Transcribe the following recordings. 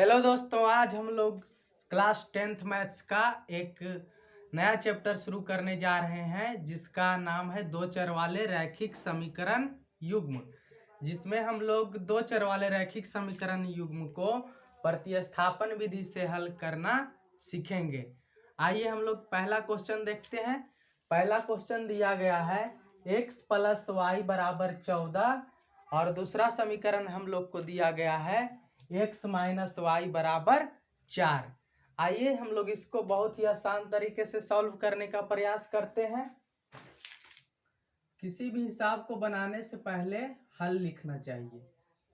Hello दोस्तों, आज हम लोग क्लास 10th मैथ्स का एक नया चैप्टर शुरू करने जा रहे हैं जिसका नाम है दो चर वाले रैखिक समीकरण युग्म। जिसमें हम लोग दो चर वाले रैखिक समीकरण युग्म को प्रतिस्थापन विधि से हल करना सीखेंगे। आइए हम लोग पहला क्वेश्चन देखते हैं। पहला क्वेश्चन दिया गया है x प्लस वाई बराबर 14 और दूसरा समीकरण हम लोग को दिया गया है x माइनस वाई बराबर 4। आइए हम लोग इसको बहुत ही आसान तरीके से सॉल्व करने का प्रयास करते हैं। किसी भी हिसाब को बनाने से पहले हल लिखना चाहिए,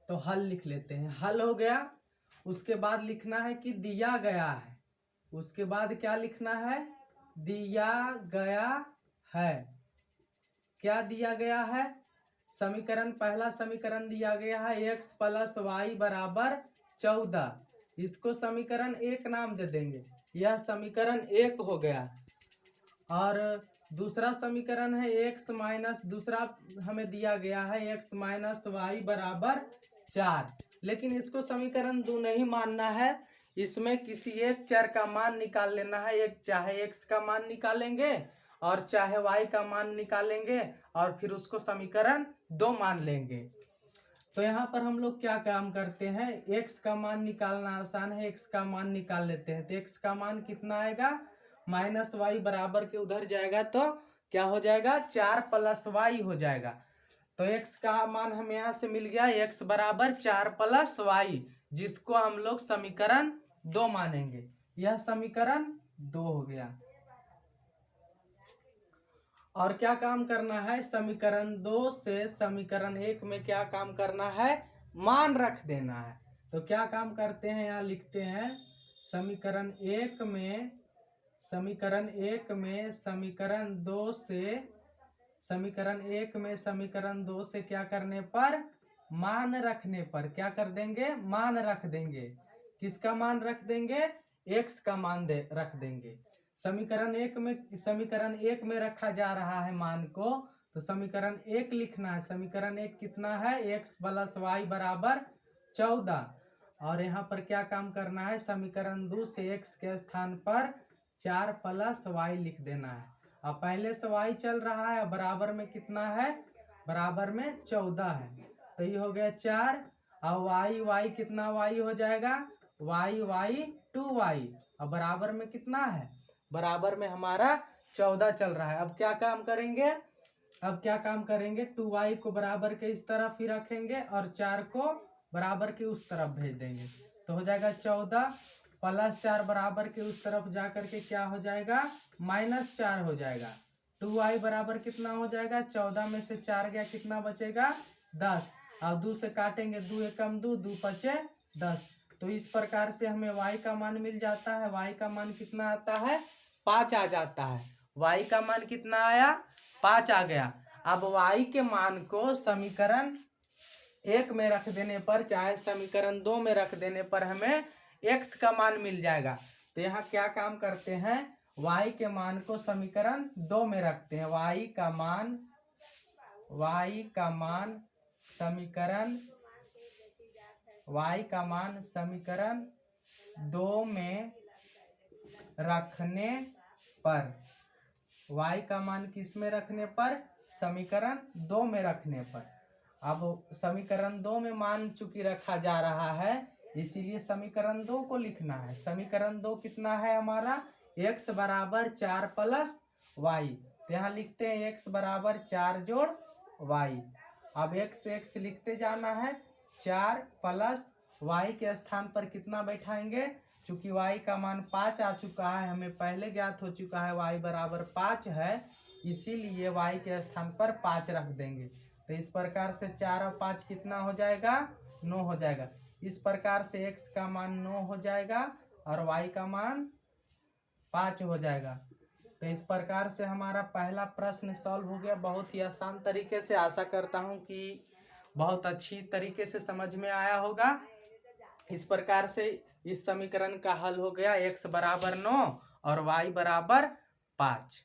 तो हल लिख लेते हैं। हल हो गया, उसके बाद लिखना है कि दिया गया है। उसके बाद क्या लिखना है? दिया गया है। क्या दिया गया है? समीकरण, पहला समीकरण दिया गया है x प्लस वाई बराबर 14। इसको समीकरण 1 नाम दे देंगे, यह समीकरण 1 हो गया। और दूसरा समीकरण है x माइनस, दूसरा हमें दिया गया है x माइनस वाई बराबर 4। लेकिन इसको समीकरण 2 नहीं मानना है, इसमें किसी एक चर का मान निकाल लेना है। एक चाहे x का मान निकालेंगे और चाहे y का मान निकालेंगे और फिर उसको समीकरण 2 मान लेंगे। तो यहाँ पर हम लोग क्या काम करते हैं, x का मान निकालना आसान है, x का मान निकाल लेते हैं। तो x का मान कितना आएगा? माइनस वाई बराबर के उधर जाएगा तो क्या हो जाएगा? 4 प्लस वाई हो जाएगा। तो x का मान हमें यहाँ से मिल गया x बराबर 4 प्लस वाई, जिसको हम लोग समीकरण 2 मानेंगे। यह समीकरण 2 हो गया। और क्या काम करना है? समीकरण 2 से समीकरण 1 में क्या काम करना है? मान रख देना है। तो क्या काम करते हैं, यहाँ लिखते हैं समीकरण 1 में समीकरण 2 से समीकरण 2 से क्या करने पर? मान रखने पर क्या कर देंगे? मान रख देंगे। किसका मान रख देंगे? x का मान रख देंगे। समीकरण 1 में रखा जा रहा है मान को, तो समीकरण 1 लिखना है। समीकरण 1 कितना है? x प्लस वाई बराबर 14। और यहाँ पर क्या काम करना है? समीकरण 2 से x के स्थान पर 4 प्लस वाई लिख देना है। अब पहले से y चल रहा है, बराबर में कितना है? बराबर में 14 है। तो ये हो गया 4। अब y कितना y हो जाएगा? y 2y। अब बराबर में कितना है? बराबर में हमारा 14 चल रहा है। अब क्या काम करेंगे? 2y को बराबर के इस तरफ ही रखेंगे और 4 को बराबर के उस तरफ भेज देंगे। तो हो जाएगा 14 प्लस 4 बराबर के उस तरफ जा करके क्या हो जाएगा? -4 हो जाएगा। 2y बराबर कितना हो जाएगा? 14 में से 4 गया, कितना बचेगा? 10। अब 2 से काटेंगे, 2 एकम 2, 2 पचे 10। तो इस प्रकार से हमें y का मान मिल जाता है। y का मान कितना आता है? 5 आ जाता है। y का मान कितना आया? 5 आ गया। अब y के मान को समीकरण 1 में रख देने पर, चाहे समीकरण 2 में रख देने पर हमें x का मान मिल जाएगा। तो यहाँ क्या काम करते हैं? y के मान को समीकरण 2 में रखते हैं। y का मान समीकरण 2 में रखने पर, y का मान किस में रखने पर? समीकरण 2 में रखने पर। अब समीकरण 2 में मान चूंकि रखा जा रहा है, इसीलिए समीकरण 2 को लिखना है। समीकरण 2 कितना है हमारा? x बराबर 4 प्लस वाई। तो यहाँ लिखते हैं x बराबर 4 जोड़ y। अब x लिखते जाना है। 4 प्लस y के स्थान पर कितना बैठाएंगे? चूंकि y का मान 5 आ चुका है, हमें पहले ज्ञात हो चुका है y बराबर 5 है, इसीलिए y के स्थान पर 5 रख देंगे। तो इस प्रकार से 4 और 5 कितना हो जाएगा? 9 हो जाएगा। इस प्रकार से x का मान 9 हो जाएगा और y का मान 5 हो जाएगा। तो इस प्रकार से हमारा पहला प्रश्न सॉल्व हो गया, बहुत ही आसान तरीके से। आशा करता हूँ कि बहुत अच्छी तरीके से समझ में आया होगा। इस प्रकार से इस समीकरण का हल हो गया। x बराबर 9 और y बराबर 5।